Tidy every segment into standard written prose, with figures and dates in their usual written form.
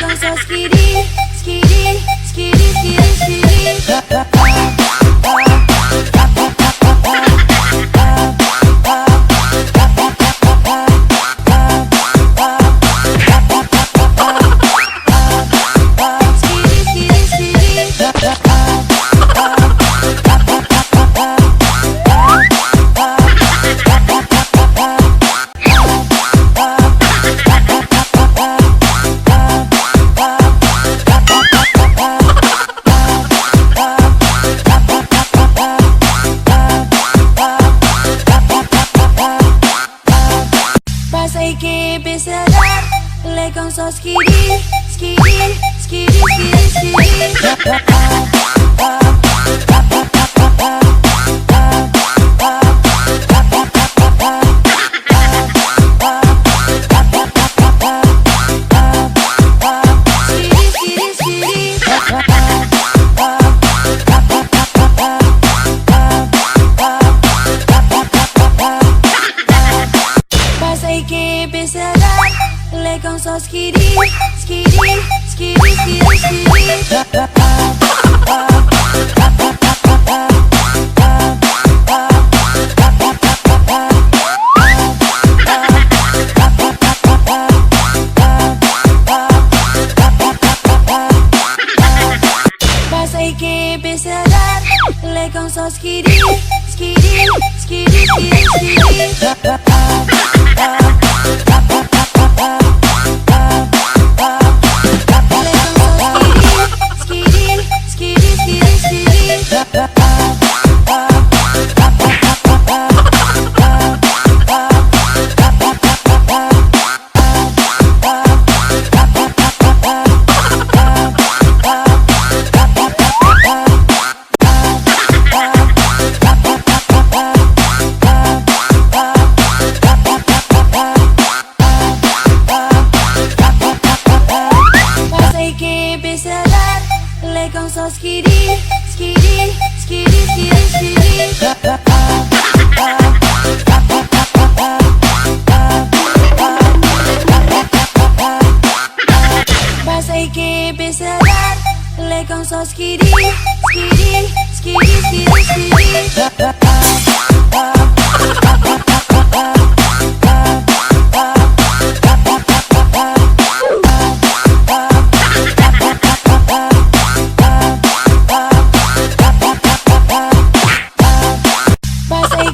com só skiri, skiri, skiri, skiri, skiri. Passei que penserá, le com só skiri, skiri, skiri, skiri, skiri. Que pensará, le com só skiri, skiri, skiri, skiri, skiri. Passei que pensará, le com só skiri, skiri, skiri, skiri, skiri. Le com só skiri, skiri, skiri, skiri, skiri. Passei que pensará, le com só skiri, skiri, skiri, skiri, skiri.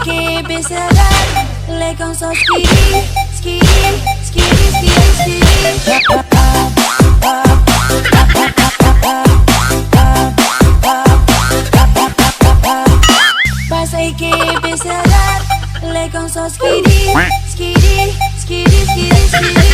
Que pensará, le com só skiri, skiri, skiri, skiri, skiri. Passei que pensará, le com só skiri, skiri, skiri, skiri, skiri. Skiri, skiri, skiri, skiri, skiri.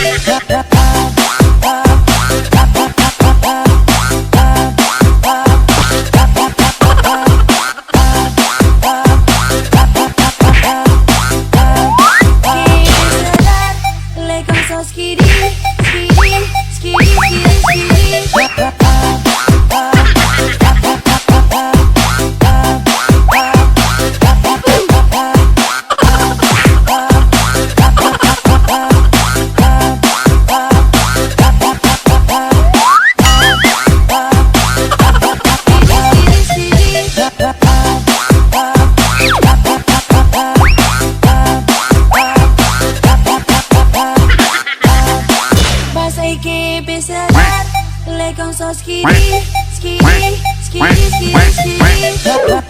Que pensará, le com só skiri, skiri, skiri, skiri, skiri.